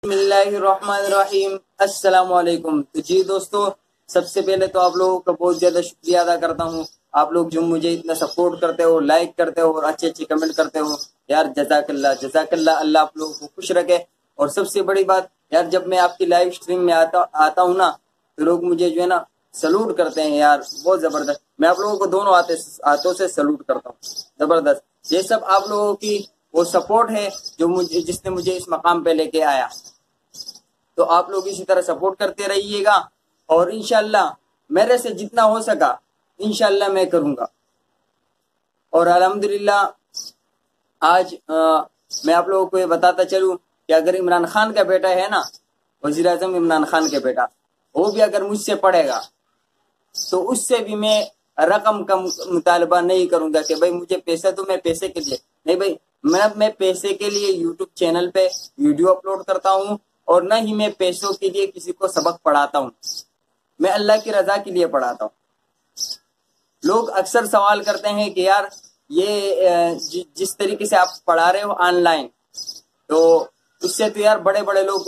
بسم اللہ الرحمن الرحیم، السلام علیکم۔ تو جی دوستو، سب سے پہلے تو آپ لوگوں کا بہت زیادہ شکریہ ادا کرتا ہوں۔ آپ لوگ جو مجھے اتنا سپورٹ کرتے ہو، لائک کرتے ہو اور اچھے اچھے کمنٹ کرتے ہو، یار جزاک اللہ جزاک اللہ، اللہ آپ لوگوں کو خوش رکھے۔ اور سب سے بڑی بات یار، جب میں آپ کی لائیو سٹریم میں آتا ہوں نا، تو لوگ مجھے جو ہے نا سلوٹ کرتے ہیں یار، بہت زبردست۔ میں آپ لوگوں کو دونوں ہاتھوں سے سلوٹ کرتا ہوں، زبردست۔ یہ سب آپ لوگوں کی وہ سپورٹ ہے جس نے مجھے اس مقام پہ لے کے آیا۔ تو آپ لوگ اسی طرح سپورٹ کرتے رہیے گا، اور انشاءاللہ میرے سے جتنا ہو سکا انشاءاللہ میں کروں گا۔ اور الحمدللہ آج میں آپ لوگوں کو یہ بتاتا چلوں کہ اگر عمران خان کا بیٹا ہے نا، وزیر اعظم عمران خان کے بیٹا، وہ بھی اگر مجھ سے پڑھے گا تو اس سے بھی میں رقم کا مطالبہ نہیں کروں گا کہ بھائی مجھے پیسہ دو، میں پیسے کے لیے نہیں بھائی، میں پیسے کے لیے یوٹیوب چینل پہ ویڈیو اپلوڈ کرتا ہوں، اور نہ ہی میں پیسوں کے لیے کسی کو سبق پڑھاتا ہوں، میں اللہ کی رضا کے لیے پڑھاتا ہوں۔ لوگ اکثر سوال کرتے ہیں کہ یار یہ جس طریقے سے آپ پڑھا رہے ہو آن لائن، تو اس سے تو یار بڑے بڑے لوگ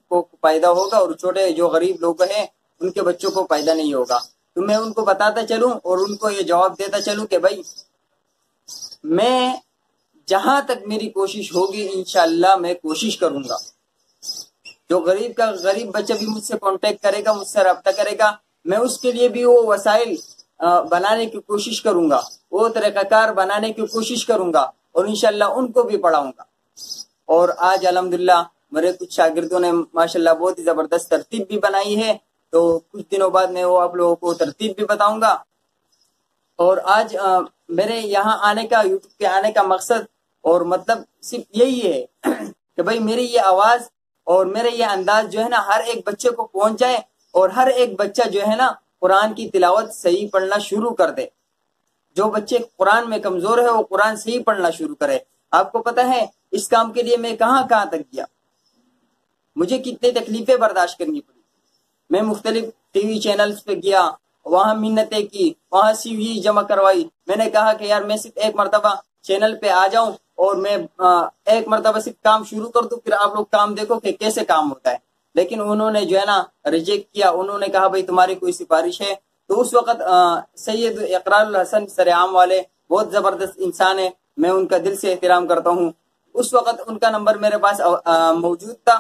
کو فائدہ ہوگا، اور چھوٹے جو غریب لوگ ہیں ان کے بچوں کو فائدہ نہیں ہوگا۔ تو میں ان کو بتاتا چلوں اور ان کو یہ جواب دیتا چلوں کہ بھائی میں جہاں تک میری کوشش ہوگی انشاءاللہ میں کوشش کروں گا۔ جو غریب بچہ بھی مجھ سے کانٹیکٹ کرے گا، مجھ سے رابطہ کرے گا، میں اس کے لیے بھی وہ وسائل بنانے کی کوشش کروں گا، وہ طریقہ کار بنانے کی کوشش کروں گا، اور انشاءاللہ ان کو بھی پڑھاؤں گا۔ اور آج الحمدللہ میرے کچھ شاگردوں نے ماشاءاللہ بہت ہی زبردست ترتیب بھی بنائی ہے، تو کچھ دنوں بعد میں وہ آپ لوگوں کو ترتیب بھی بتاؤں گا۔ اور آج میرے یہاں آنے کا، یوٹیوب کے آنے کا مقصد اور مطلب صرف یہی ہے کہ بھائی میری یہ آواز اور میرے یہ انداز جو ہے نا ہر ایک بچے کو پہنچ جائے، اور ہر ایک بچہ جو ہے نا قرآن کی تلاوت صحیح پڑھنا شروع کر دے۔ جو بچے قرآن میں کمزور ہے وہ قرآن صحیح پڑھنا شروع کرے۔ آپ کو پتہ ہے اس کام کے لیے میں کہاں تک گیا، مجھے کتنی تکلیفیں برداشت کرنی پڑی۔ میں مختلف ٹی وی چینلز پہ گیا، وہاں منتیں کی، وہاں سی وی جمع کروائی۔ میں نے کہا کہ یار میں صرف ایک مرتبہ چینل پہ آ جاؤں اور میں ایک مرتبہ صرف کام شروع کر دوں، پھر آپ لوگ کام دیکھو کہ کیسے کام ہوتا ہے۔ لیکن انہوں نے جو ہے نا ریجیکٹ کیا، انہوں نے کہا بھائی تمہاری کوئی سفارش ہے؟ تو اس وقت سید اقرار الحسن سرعام والے بہت زبردست انسان ہیں، میں ان کا دل سے احترام کرتا ہوں۔ اس وقت ان کا نمبر میرے پاس موجود تھا،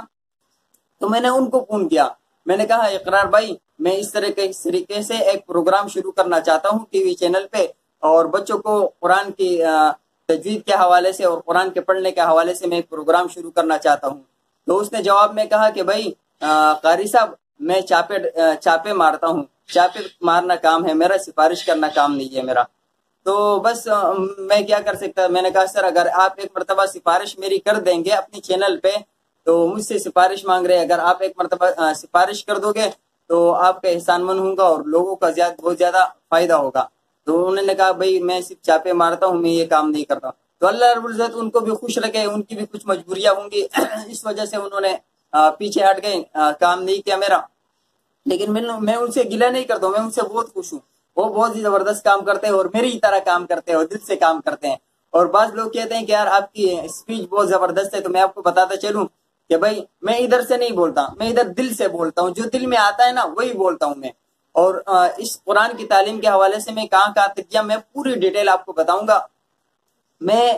تو میں نے ان کو فون کیا۔ میں نے کہا اقرار بھائی، میں اس طریقے سے ایک پروگرام شروع کرنا چاہتا ہوں ٹی وی چینل پہ، اور بچوں کو قرآن کی تجوید کے حوالے سے اور قرآن کے پڑھنے کے حوالے سے میں ایک پروگرام شروع کرنا چاہتا ہوں۔ تو اس نے جواب میں کہا کہ بھائی قاری صاحب، میں چاپے مارتا ہوں، چاپے مارنا کام ہے میرا، سفارش کرنا کام نہیں ہے میرا۔ تو بس میں کیا کر سکتا؟ میں نے کہا سر اگر آپ ایک مرتبہ سفارش میری کر دیں گے اپنی چینل پہ، تو مجھ سے سفارش مانگ رہے، اگر آپ ایک مرتبہ سفارش کر دو گے تو آپ کا احسان مند ہوں گا اور لوگوں کا بہت زیادہ فائدہ ہوگا۔ تو انہوں نے کہا بھائی میں صرف چاپے مارتا ہوں، میں یہ کام نہیں کرتا۔ تو اللہ رب العزت ان کو بھی خوش رکھے، ان کی بھی کچھ مجبوریاں ہوں گی، اس وجہ سے انہوں نے پیچھے ہٹ گئے، کام نہیں کیا میرا۔ لیکن میں ان سے گلہ نہیں کرتا ہوں، میں ان سے بہت خوش ہوں۔ وہ بہت ہی زبردست کام کرتے ہیں اور میری طرح کام کرتے ہیں اور دل سے کام کرتے ہیں۔ اور بعض لوگ کہتے ہیں کہ یار آپ کی اسپیچ بہت زبردست ہے، تو میں آپ کو بتاتا چلوں کہ بھائی میں ادھر سے نہیں بولتا، میں ادھر دل سے بولتا ہوں، جو دل میں آتا ہے نا وہی بولتا ہوں میں۔ اور اس قرآن کی تعلیم کے حوالے سے میں کہاں تک کیا، میں پوری ڈیٹیل آپ کو بتاؤں گا۔ میں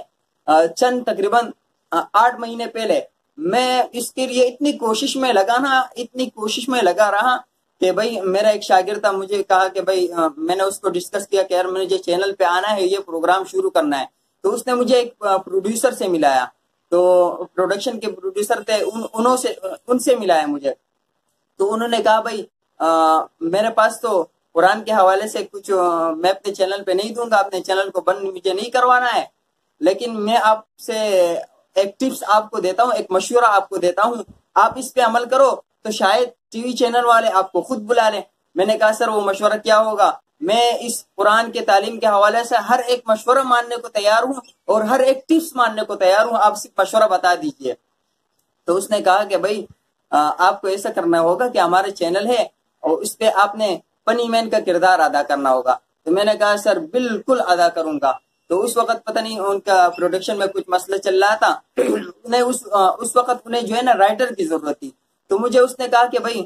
تقریباً 8 مہینے پہلے میں اس کے لیے اتنی کوشش میں لگا رہا کہ بھائی میرا ایک شاگرد تھا، مجھے کہا کہ بھائی میں نے اس کو ڈسکس کیا کہ یار مجھے چینل پہ آنا ہے، یہ پروگرام شروع کرنا ہے۔ تو اس نے مجھے ایک پروڈیوسر سے ملایا، تو پروڈکشن کے پروڈیوسر تھے، ان سے ملایا مجھے۔ تو انہوں نے کہا بھائی میرے پاس تو قرآن کے حوالے سے کچھ میں اپنے چینل پہ نہیں دوں گا، اپنے چینل کو بند مجھے نہیں کروانا ہے، لیکن میں آپ سے ایک ٹپس آپ کو دیتا ہوں، ایک مشورہ آپ کو دیتا ہوں، آپ اس پہ عمل کرو تو شاید ٹی وی چینل والے آپ کو خود بلا لیں۔ میں نے کہا سر وہ مشورہ کیا ہوگا؟ میں اس قرآن کے تعلیم کے حوالے سے ہر ایک مشورہ ماننے کو تیار ہوں اور ہر ایک ٹپس ماننے کو تیار ہوں، آپ صرف مشورہ بتا دیجئے۔ تو اس نے کہا کہ بھائی آپ کو ایسا کرنا ہوگا کہ ہمارے چینل ہے اور اس پہ آپ نے فنی مین کا کردار ادا کرنا ہوگا۔ تو میں نے کہا سر بالکل ادا کروں گا۔ تو اس وقت پتہ نہیں ان کا پروڈکشن میں کچھ مسئلہ چل رہا تھا. انہیں اس وقت انہیں جو ہے نا رائٹر کی ضرورت تھی. تو مجھے اس نے کہا کہ بھائی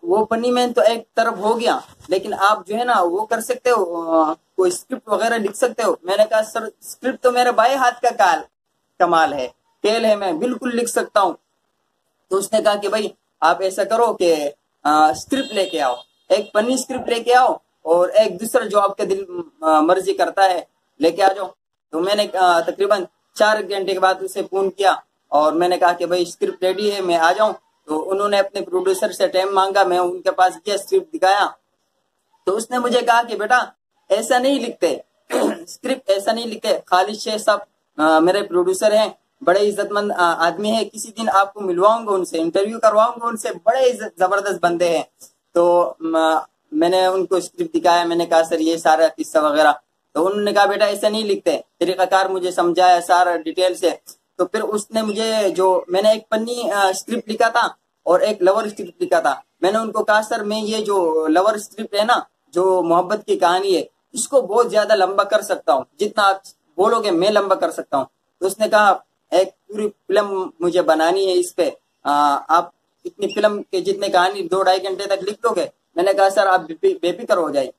وہ فنی مین تو ایک طرف ہو گیا، لیکن آپ جو ہے نا وہ کر سکتے ہو، کوئی اسکرپٹ وغیرہ لکھ سکتے ہو. میں نے کہا سر اسکرپٹ تو میرے بائیں ہاتھ کا کمال ہے، کھیل ہے، میں بالکل لکھ سکتا ہوں. تو اس نے کہا کہ بھائی آپ ایسا کرو کہ اسکرپٹ لے کے آؤ، ایک فنی اسکرپٹ لے کے آؤ اور ایک دوسرا جو آپ کا دل مرضی کرتا ہے لے کے آ جاؤ. تو میں نے تقریباً 4 گھنٹے کے بعد اسے فون کیا اور میں نے کہا کہ بھائی اسکرپٹ ریڈی ہے، میں آ جاؤں. تو انہوں نے اپنے پروڈیوسر سے ٹائم مانگا، میں ان کے پاس گیا، اسکرپٹ دکھایا. تو اس نے مجھے کہا کہ بیٹا ایسا نہیں لکھتے، اسکرپٹ ایسا نہیں لکھتے. خالد شیخ صاحب میرے پروڈیوسر ہیں، بڑے عزت مند آدمی ہیں، کسی دن آپ کو ملواؤں گا، ان سے انٹرویو کرواؤں گا، ان سے بڑے زبردست بندے ہیں. تو میں نے ان کو اسکرپٹ دکھایا، میں نے کہا سر یہ سارا قصہ وغیرہ. تو انہوں نے کہا بیٹا ایسا نہیں لکھتے، طریقہ کار مجھے سمجھایا سارا ڈیٹیل سے. تو پھر اس نے مجھے میں نے ایک فنی اسکرپٹ لکھا تھا اور ایک لور اسکرپٹ لکھا تھا. میں نے ان کو کہا سر میں یہ جو لور اسکرپٹ ہے نا، جو محبت کی کہانی ہے، اس کو بہت زیادہ لمبا کر سکتا ہوں، جتنا آپ بولو گے میں لمبا کر سکتا ہوں. تو اس نے کہا ایک پوری فلم مجھے بنانی ہے اس پہ، آپ اتنی فلم کے جتنے کہانی 2-2.5 گھنٹے تک لکھ دو گے. میں نے کہا سر آپ بے فکر ہو جائے.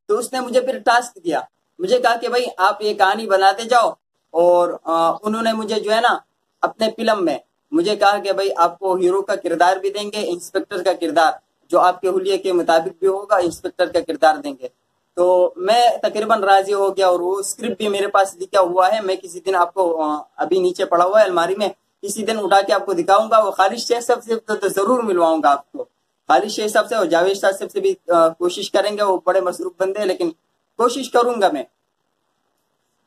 تو اس نے مجھے پھر ٹاسک دیا، مجھے کہا کہ بھائی آپ یہ کہانی بناتے جاؤ. اور انہوں نے مجھے جو ہے نا اپنے فلم میں مجھے کہا کہ بھائی آپ کو ہیرو کا کردار بھی دیں گے، انسپیکٹر کا کردار جو آپ کے حلیے کے مطابق بھی ہوگا، انسپیکٹر کا کردار دیں گے. تو میں تقریباً راضی ہو گیا اور وہ اسکرپٹ بھی میرے پاس لکھا ہوا ہے. میں کسی دن آپ کو ابھی نیچے پڑا ہوا ہے الماری میں، کسی دن اٹھا کے آپ کو دکھاؤں گا. وہ خالد شیخ صاحب سے تو ضرور ملواؤں گا آپ کو، خالد شیخ صاحب سے اور جاوید صاحب سے بھی کوشش کریں گے. وہ بڑے مصروف بندے ہیں لیکن کوشش کروں گا میں.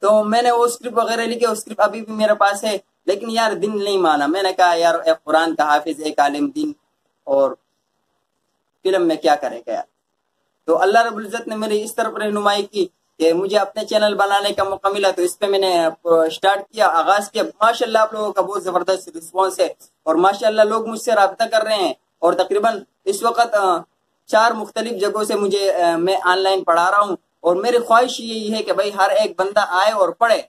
تو میں نے وہ اسکرپٹ وغیرہ لکھے، وہ اسکرپٹ ابھی بھی میرے پاس ہے. لیکن یار دن نہیں مانا. میں نے کہا یار ایک قرآن کا حافظ، ایک عالم دین، اور فلم میں کیا کرے گا یار. تو اللہ رب العزت نے میری اس طرف رہنمائی کی کہ مجھے اپنے چینل بنانے کا موقع ملا. تو اس پہ میں نے سٹارٹ کیا، آغاز کیا. ماشاءاللہ آپ لوگوں کا بہت زبردست رسپانس ہے اور ماشاءاللہ لوگ مجھ سے رابطہ کر رہے ہیں. اور تقریباً اس وقت 4 مختلف جگہوں سے میں آن لائن پڑھا رہا ہوں. اور میری خواہش یہی ہے کہ بھائی ہر ایک بندہ آئے اور پڑھے.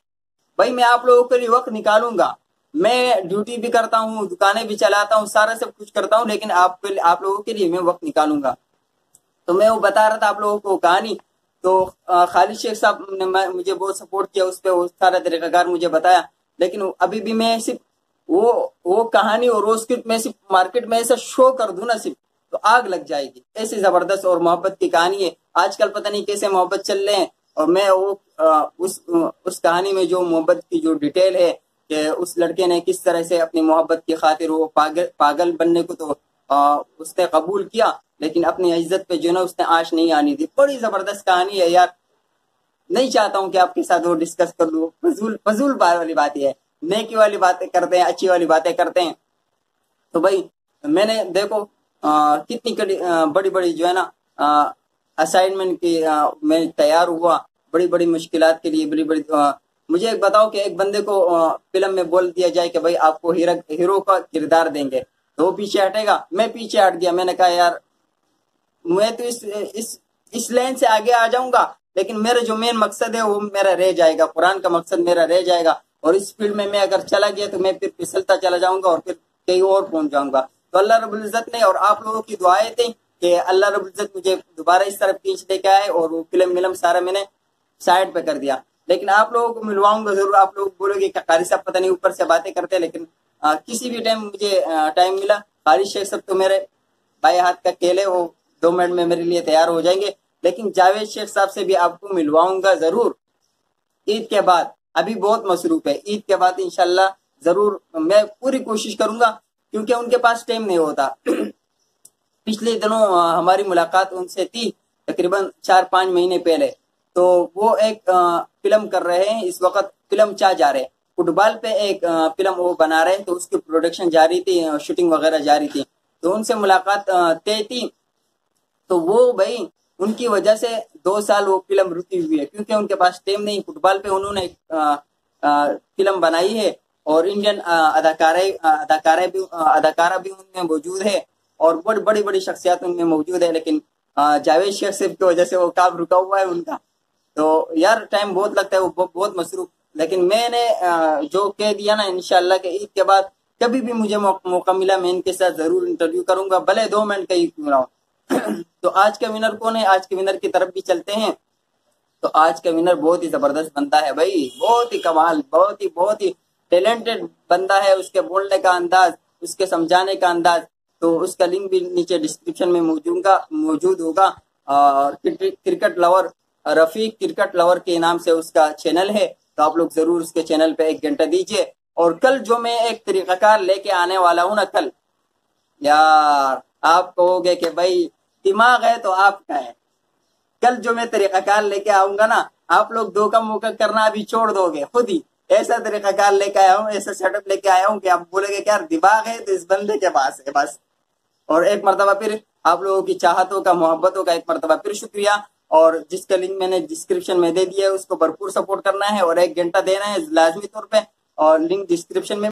بھائی میں آپ لوگوں کے لیے وقت نکالوں گا، میں ڈیوٹی بھی کرتا ہوں، دکانیں بھی چلاتا ہوں، سارا سب کچھ کرتا ہوں، لیکن آپ لوگوں کے لیے میں وقت نکالوں گا. تو میں وہ بتا رہا تھا آپ لوگوں کو کہانی. تو خالد شیخ صاحب نے مجھے بہت سپورٹ کیا، اس پہ وہ سارا طریقہ کار مجھے بتایا. لیکن ابھی بھی میں صرف وہ کہانی اور وہ اسکرپٹ میں صرف مارکیٹ میں ایسا شو کر دوں نا صرف، تو آگ لگ جائے گی. ایسی زبردست اور محبت کی کہانی ہے. آج کل پتہ نہیں کیسے محبت چل رہے ہیں، اور میں وہ اس کہانی میں جو محبت کی جو ڈیٹیل ہے کہ اس لڑکے نے کس طرح سے اپنی محبت کی خاطر وہ پاگل بننے کو تو اس نے قبول کیا، لیکن اپنی عزت پہ جو نا اس نے آنچ نہیں آنی دی. بڑی زبردست کہانی ہے یار. نہیں چاہتا ہوں کہ آپ کے ساتھ وہ ڈسکس کر لوں، فضول بات والی بات ہے. نیکی والی باتیں کرتے ہیں، اچھی والی باتیں کرتے ہیں. تو بھائی میں نے دیکھو کتنی بڑی بڑی جو ہے نا اسائنمنٹ کی میں تیار ہوا، بڑی بڑی مشکلات کے لیے، بڑی بڑی مجھے ایک بتاؤ کہ ایک بندے کو فلم میں بول دیا جائے کہ بھائی آپ کو ہیرو کا کردار دیں گے تو وہ پیچھے ہٹے گا. میں پیچھے ہٹ گیا. میں نے کہا یار میں تو اس لائن سے آگے آ جاؤں گا، لیکن میرا جو مین مقصد ہے وہ میرا رہ جائے گا، قرآن کا مقصد میرا رہ جائے گا. اور اس فیلڈ میں اگر چلا گیا تو میں پھر پھسلتا چلا جاؤں گا اور پھر کہیں اور پہنچ جاؤں گا. تو اللہ رب العزت نے اور آپ لوگوں کی دعائیں تھیں کہ اللہ رب العزت مجھے دوبارہ اس طرف کھینچ لے کے آئے اور وہ فلم سارا میں نے سائڈ پہ کر دیا. لیکن آپ لوگوں کو ملواؤں گا ضرور. آپ لوگ بولو گے کہ قاری صاحب پتہ نہیں اوپر سے باتیں کرتے، لیکن کسی بھی ٹائم مجھے ٹائم ملا. خالد شیخ صاحب تو میرے بائیں ہاتھ کا کھیل ہے، وہ 2 منٹ میں میرے لیے تیار ہو جائیں گے. لیکن جاوید شیخ صاحب سے بھی آپ کو ملواؤں گا ضرور عید کے بعد. ابھی بہت مصروف ہے، عید کے بعد انشاءاللہ ضرور میں پوری کوشش کروں گا، کیونکہ ان کے پاس ٹائم نہیں ہوتا. پچھلے دنوں ہماری ملاقات ان سے تھی تقریباً 4-5 مہینے پہلے. تو وہ ایک فلم کر رہے ہیں اس وقت، فلم جا رہے فٹ بال پہ ایک فلم وہ بنا رہے ہیں. تو اس کی پروڈکشن جاری تھی، شوٹنگ وغیرہ جاری تھی. تو ان سے ملاقات طے تھی. تو وہ بھائی ان کی وجہ سے 2 سال وہ فلم رکی ہوئی ہے، کیونکہ ان کے پاس ٹائم نہیں. فٹ بال پہ انہوں نے فلم بنائی ہے اور انڈین اداکارہ بھی ان میں موجود ہے اور بڑی بڑی شخصیات ان میں موجود ہے. لیکن جاوید شیخ صاحب کی وجہ سے وہ کام رکا ہوا ہے ان کا. تو یار ٹائم بہت لگتا ہے، وہ بہت مصروف، لیکن میں نے جو کہہ دیا نا انشاءاللہ کہ عید کے بعد کبھی بھی مجھے موقع ملا میں ان کے ساتھ ضرور انٹرویو کروں گا، بھلے 2 منٹ کا ہی کیوں نہ ہو۔ تو آج کا ونر کون ہے؟ آج کے ونر کی طرف بھی چلتے ہیں۔ تو آج کا ونر بہت ہی زبردست بندہ ہے بھائی، بہت ہی کمال، بہت ہی ٹیلنٹڈ بندہ ہے، اس کے بولنے کا انداز، اس کے سمجھانے کا انداز، تو اس کا لنک بھی نیچے ڈسکرپشن میں موجود ہوگا۔ اور کرکٹ لور، رفیق کرکٹ لور کے نام سے اس کا چینل ہے، تو آپ لوگ ضرور اس کے چینل پہ 1 گھنٹہ دیجئے۔ اور کل جو میں ایک طریقہ کار لے کے آنے والا ہوں نا، کل یار آپ کہو گے کہ بھائی دماغ ہے تو آپ کا ہے۔ کل جو میں طریقہ کار لے کے آؤں گا نا، آپ لوگ دو کا موقع کرنا ابھی چھوڑ دو گے خود ہی۔ ایسا طریقہ کار لے کے آیا ہوں، ایسا سیٹ اپ لے کے آیا ہوں کہ آپ بولے گے کہ یار دماغ ہے تو اس بندے کے پاس ہے بس۔ اور ایک مرتبہ پھر آپ لوگوں کی چاہتوں کا، محبتوں کا ایک مرتبہ پھر شکریہ۔ اور جس کا لنک میں نے ڈسکرپشن میں دے دیا ہے اس کو بھرپور سپورٹ کرنا ہے اور 1 گھنٹہ دینا ہے لازمی طور پہ، اور لنک ڈسکرپشن میں